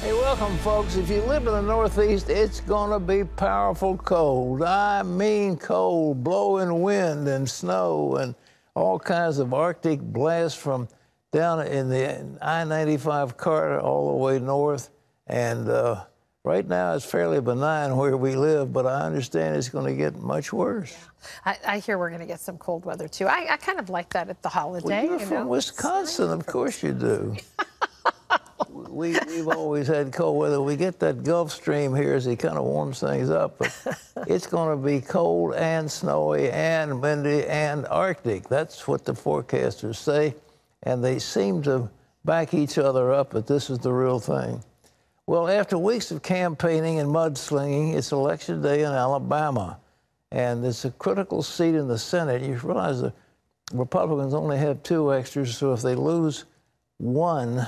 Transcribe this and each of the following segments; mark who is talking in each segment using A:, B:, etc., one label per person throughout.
A: Hey, welcome, folks. If you live in the Northeast, it's going to be powerful cold. I mean cold, blowing wind and snow and all kinds of Arctic blasts from down in the I-95 corridor all the way north. And right now it's fairly benign where we live, but I understand it's going to get much worse.
B: Yeah. I hear we're going to get some cold weather, too. I kind of like that at the holiday.
A: Well, you're from Wisconsin. Of course you do. We've always had cold weather. We get that Gulf Stream here as it kind of warms things up, but it's going to be cold and snowy and windy and Arctic. That's what the forecasters say, and they seem to back each other up, but this is the real thing. Well, after weeks of campaigning and mudslinging, it's Election Day in Alabama, and it's a critical seat in the Senate. You realize the Republicans only have 2 extras, so if they lose one,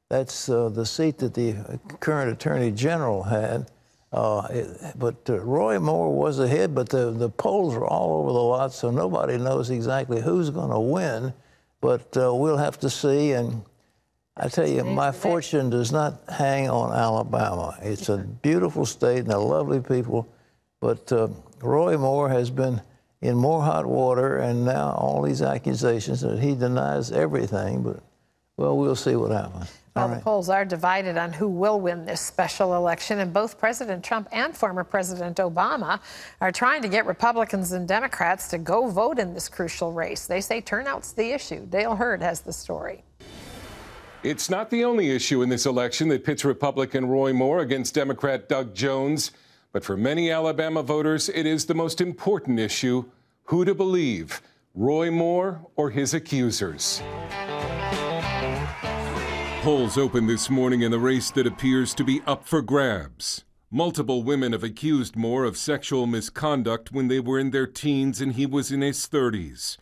A: that's the seat that the current Attorney General had. But Roy Moore was ahead, but the polls are all over the lot, so nobody knows exactly who's going to win. But we'll have to see. And I tell you, my fortune does not hang on Alabama. It's a beautiful state and a lovely people. But Roy Moore has been in more hot water, and now all these accusations that he denies everything. But, well, we'll see what happens.
B: Well, the polls are divided on who will win this special election, and both President Trump and former President Obama are trying to get Republicans and Democrats to go vote in this crucial race. They say turnout's the issue. Dale Hurd has the story.
C: It's not the only issue in this election that pits Republican Roy Moore against Democrat Doug Jones, but for many Alabama voters, it is the most important issue: who to believe, Roy Moore or his accusers. Polls opened this morning in the race that appears to be up for grabs. Multiple women have accused Moore of sexual misconduct when they were in their teens and he was in his 30s.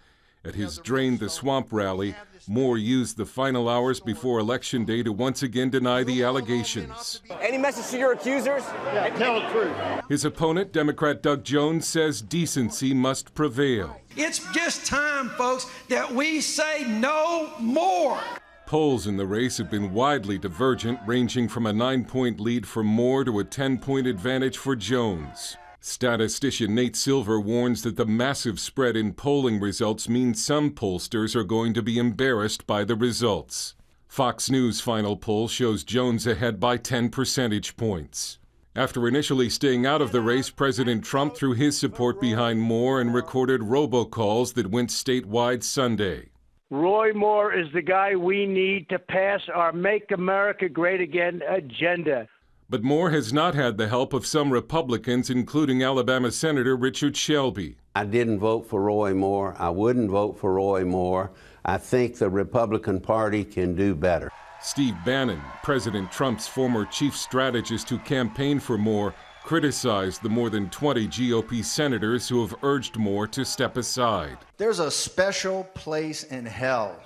C: At his Drain the Swamp rally, Moore used the final hours before Election Day to once again deny the allegations.
D: Any message to your accusers?
E: Yeah, tell the truth.
C: His opponent, Democrat Doug Jones, says decency must prevail.
F: It's just time, folks, that we say no more.
C: Polls in the race have been widely divergent, ranging from a 9-point lead for Moore to a 10-point advantage for Jones. Statistician Nate Silver warns that the massive spread in polling results means some pollsters are going to be embarrassed by the results. Fox News' final poll shows Jones ahead by 10 percentage points. After initially staying out of the race, President Trump threw his support behind Moore and recorded robocalls that went statewide Sunday.
E: Roy Moore is the guy we need to pass our Make America Great Again agenda.
C: But Moore has not had the help of some Republicans, including Alabama Senator Richard Shelby.
G: I didn't vote for Roy Moore. I wouldn't vote for Roy Moore. I think the Republican Party can do better.
C: Steve Bannon, President Trump's former chief strategist who campaigned for Moore, criticized the more than 20 GOP senators who have urged Moore to step aside.
H: There's a special place in hell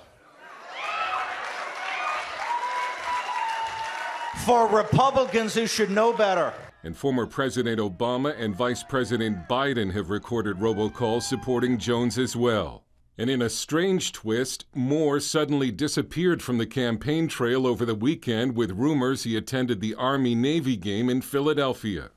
H: for Republicans who should know better.
C: And former President Obama and Vice President Biden have recorded robocalls supporting Jones as well. And in a strange twist, Moore suddenly disappeared from the campaign trail over the weekend with rumors he attended the Army-Navy game in Philadelphia.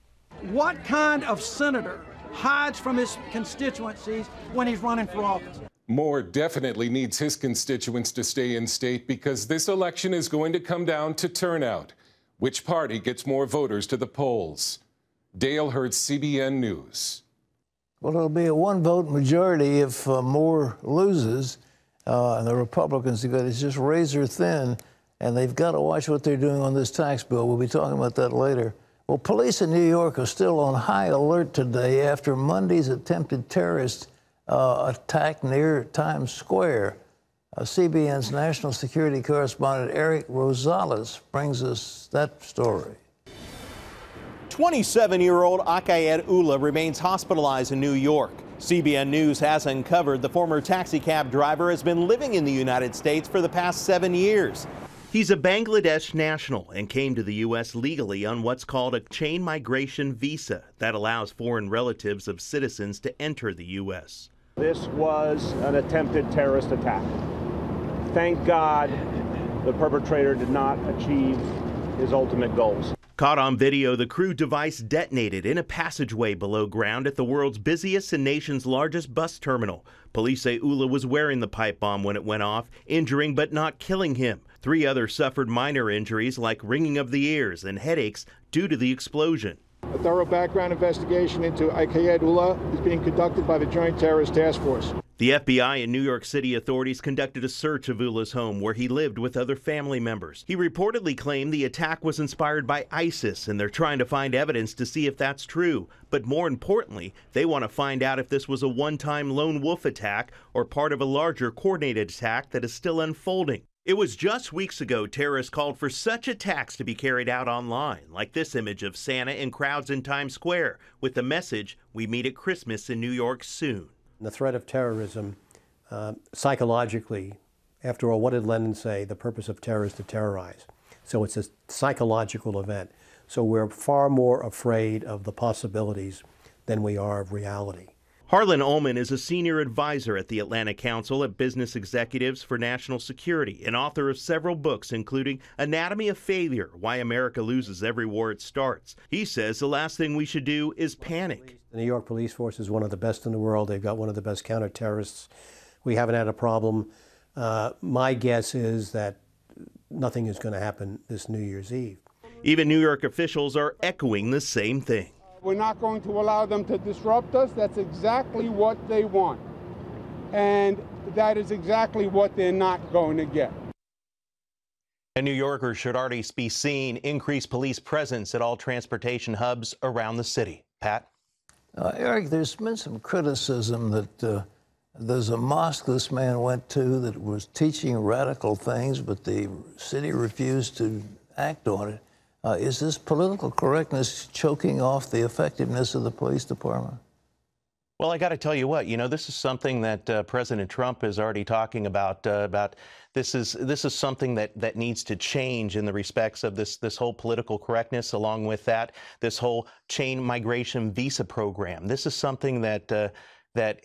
F: What kind of senator hides from his constituencies when he's running for office?
C: Moore definitely needs his constituents to stay in state because this election is going to come down to turnout. Which party gets more voters to the polls? Dale Hurd, CBN News.
A: Well, it'll be a 1-vote majority if Moore loses, and the Republicans, it's just razor thin, and they've got to watch what they're doing on this tax bill. We'll be talking about that later. Well, police in New York are still on high alert today after Monday's attempted terrorist attack near Times Square. CBN's national security correspondent Eric Rosales brings us that story.
I: 27-year-old Akayed Ullah remains hospitalized in New York. CBN News has uncovered the former taxi cab driver has been living in the United States for the past 7 years. He's a Bangladesh national and came to the U.S. legally on what's called a chain migration visa that allows foreign relatives of citizens to enter the U.S.
E: This was an attempted terrorist attack. Thank God the perpetrator did not achieve
D: his ultimate goals.
I: Caught on video, the crude device detonated in a passageway below ground at the world's busiest and nation's largest bus terminal. Police say Ullah was wearing the pipe bomb when it went off, injuring but not killing him. 3 others suffered minor injuries like ringing of the ears and headaches due to the explosion.
D: A thorough background investigation into Ullah is being conducted by the Joint Terrorist Task Force.
I: The FBI and New York City authorities conducted a search of Ullah's home where he lived with other family members. He reportedly claimed the attack was inspired by ISIS, and they're trying to find evidence to see if that's true. But more importantly, they want to find out if this was a one-time lone wolf attack or part of a larger coordinated attack that is still unfolding. It was just weeks ago terrorists called for such attacks to be carried out online, like this image of Santa in crowds in Times Square with the message, "We meet at Christmas in New York soon."
J: The threat of terrorism, psychologically, after all, what did Lenin say? The purpose of terror is to terrorize. So it's a psychological event. So we're far more afraid of the possibilities than we are of reality.
I: Harlan Ullman is a senior advisor at the Atlantic Council of Business Executives for National Security and author of several books, including Anatomy of Failure, Why America Loses Every War It Starts. He says the last thing we should do is panic.
J: The New York police force is one of the best in the world. They've got one of the best counter-terrorists. We haven't had a problem. My guess is that nothing is going to happen this New Year's Eve.
I: Even New York officials are echoing the same thing.
K: We're not going to allow them to disrupt us. That's exactly what they want. And that is exactly what they're not going to get.
I: And New Yorkers should already be seeing increased police presence at all transportation hubs around the city. Pat?
A: Eric, there's been some criticism that there's a mosque this man went to that was teaching radical things, but the city refused to act on it. Is this political correctness choking off the effectiveness of the police department?
I: Well, I got to tell you what, this is something that President Trump is already talking about. This is something that needs to change in the respects of this whole political correctness. Along with that, this whole chain migration visa program. This is something that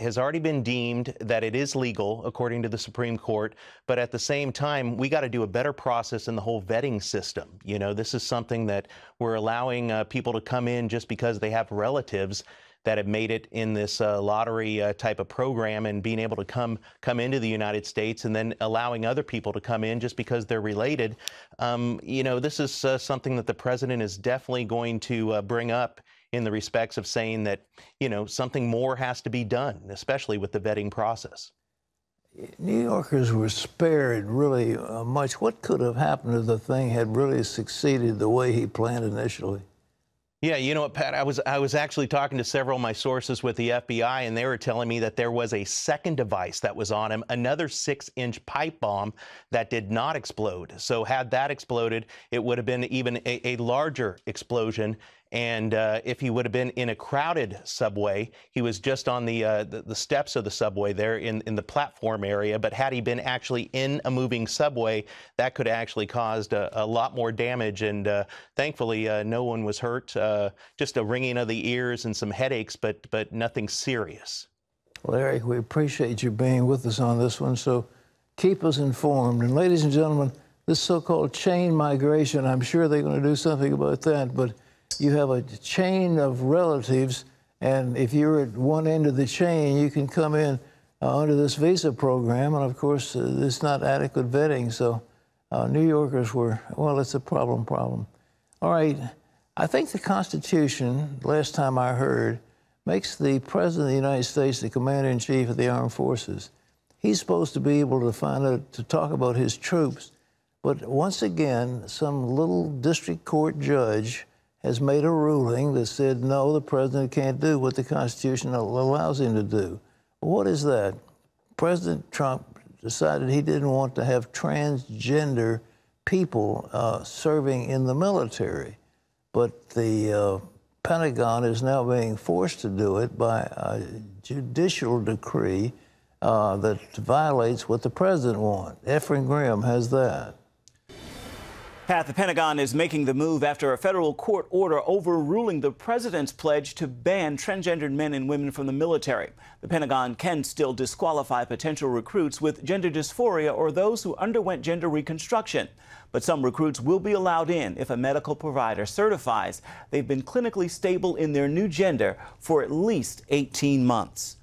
I: has already been deemed that it is legal according to the Supreme Court, but at the same time, we got to do a better process in the whole vetting system. This is something that we're allowing people to come in just because they have relatives that have made it in this lottery type of program and being able to come into the United States and then allowing other people to come in just because they're related. This is something that the president is definitely going to bring up in the respects of saying that, something more has to be done, especially with the vetting process.
A: New Yorkers were spared really much. What could have happened if the thing had really succeeded the way he planned initially?
I: Yeah, you know what, Pat, I was actually talking to several of my sources with the FBI, and they were telling me that there was a second device that was on him, another 6-inch pipe bomb that did not explode. So had that exploded, it would have been even a larger explosion. And if he would have been in a crowded subway, he was just on the steps of the subway there in the platform area. But had he been actually in a moving subway, that could have actually caused a lot more damage. And thankfully, no one was hurt. Just a ringing of the ears and some headaches, but nothing serious.
A: Well, Eric, we appreciate you being with us on this one. So keep us informed. And ladies and gentlemen, this so-called chain migration, I'm sure they're going to do something about that. But you have a chain of relatives, and if you're at one end of the chain, you can come in under this visa program, and of course, there's not adequate vetting, so New Yorkers were, well, it's a problem. All right, I think the Constitution, last time I heard, makes the President of the United States the Commander-in-Chief of the Armed Forces. He's supposed to be able to talk about his troops, but once again, some little district court judge has made a ruling that said, no, the president can't do what the Constitution allows him to do. What is that? President Trump decided he didn't want to have transgender people serving in the military. But the Pentagon is now being forced to do it by a judicial decree that violates what the president wants. Efrain Graham has that.
L: Pat, the Pentagon is making the move after a federal court order overruling the president's pledge to ban transgendered men and women from the military. The Pentagon can still disqualify potential recruits with gender dysphoria or those who underwent gender reconstruction. But some recruits will be allowed in if a medical provider certifies they've been clinically stable in their new gender for at least 18 months.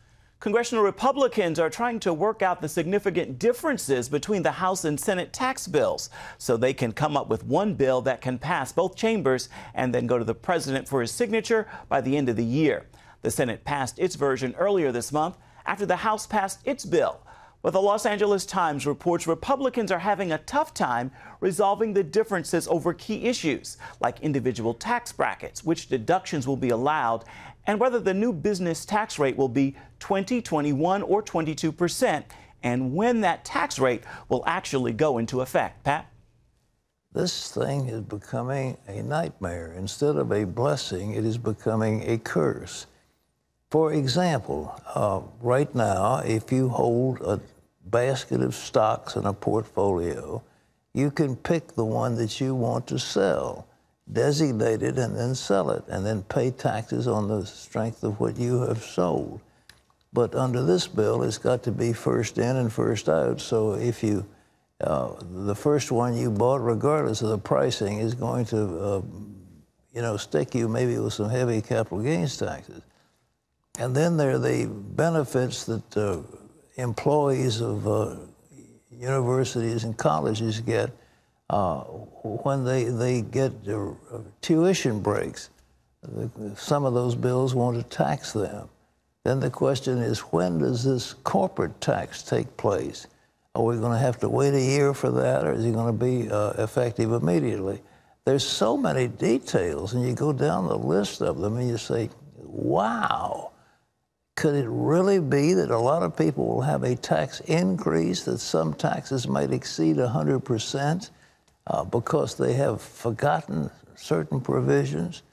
L: Congressional Republicans are trying to work out the significant differences between the House and Senate tax bills so they can come up with one bill that can pass both chambers and then go to the president for his signature by the end of the year. The Senate passed its version earlier this month after the House passed its bill. But the Los Angeles Times reports Republicans are having a tough time resolving the differences over key issues like individual tax brackets, which deductions will be allowed, and whether the new business tax rate will be 20, 21, or 22%, and when that tax rate will actually go into effect. Pat?
A: This thing is becoming a nightmare. Instead of a blessing, it is becoming a curse. For example, right now, if you hold a basket of stocks in a portfolio, you can pick the one that you want to sell, designate it, and then sell it, and then pay taxes on the strength of what you have sold. But under this bill, it's got to be first in and first out. So if you, the first one you bought, regardless of the pricing, is going to, stick you maybe with some heavy capital gains taxes. And then there are the benefits that employees of universities and colleges get when they get tuition breaks. Some of those bills want to tax them. Then the question is, when does this corporate tax take place? Are we going to have to wait a year for that, or is it going to be effective immediately? There's so many details, and you go down the list of them, and you say, wow. Could it really be that a lot of people will have a tax increase, that some taxes might exceed 100% because they have forgotten certain provisions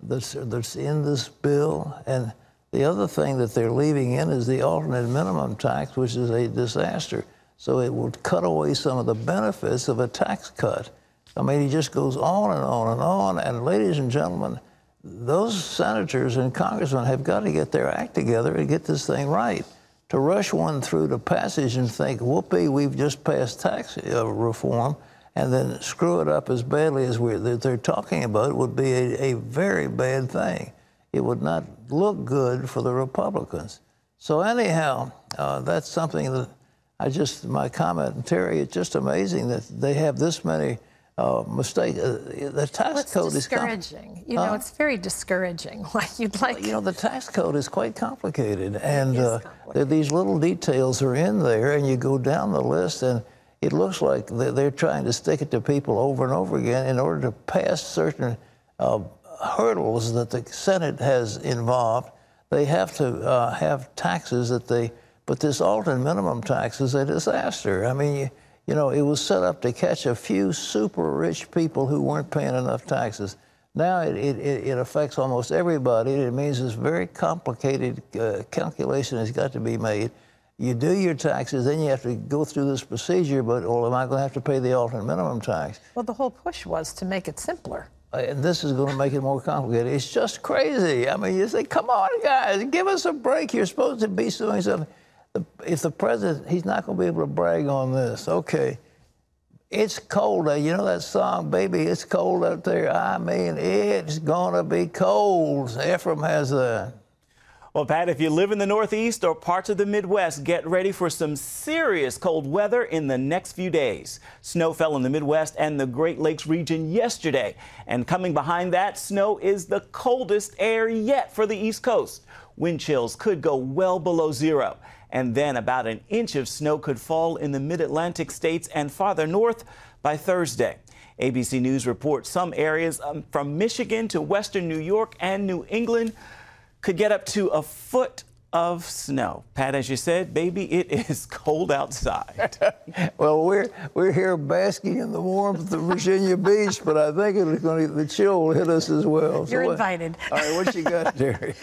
A: that's in this bill? And the other thing that they're leaving in is the alternate minimum tax, which is a disaster. So it will cut away some of the benefits of a tax cut. I mean, it just goes on and on and on. And ladies and gentlemen, those senators and congressmen have got to get their act together and get this thing right. To rush one through to passage and think, whoopee, we've just passed tax reform, and then screw it up as badly as they're talking about would be a very bad thing. It would not look good for the Republicans. So anyhow, that's something that my comment, Terry, it's just amazing that they have this many mistakes. The tax code is
B: discouraging. It's very discouraging.
A: The tax code is quite complicated, and these little details are in there, and you go down the list, and it looks like they're trying to stick it to people over and over again in order to pass certain hurdles that the Senate has involved. They have to have taxes but this alternate minimum tax is a disaster. I mean, it was set up to catch a few super rich people who weren't paying enough taxes. Now it affects almost everybody. It means this very complicated calculation has got to be made. You do your taxes, then you have to go through this procedure, but am I going to have to pay the alternate minimum tax?
B: Well, the whole push was to make it simpler.
A: And this is going to make it more complicated. It's just crazy. I mean, you say, come on, guys, give us a break. You're supposed to be doing something. If the president, he's not going to be able to brag on this. Okay, it's cold. You know that song, Baby, It's Cold Out There? I mean, it's going to be cold. Ephraim has that.
L: Well, Pat, if you live in the Northeast or parts of the Midwest, get ready for some serious cold weather in the next few days. Snow fell in the Midwest and the Great Lakes region yesterday. And coming behind that, snow is the coldest air yet for the East Coast. Wind chills could go well below zero. And then about an inch of snow could fall in the mid-Atlantic states and farther north by Thursday. ABC News reports some areas from Michigan to western New York and New England could get up to a foot of snow. Pat, as you said, baby, it is cold outside.
A: Well, we're here basking in the warmth of Virginia Beach, but I think the chill will hit us as well.
B: You're invited.
A: All right, what you got, Terry?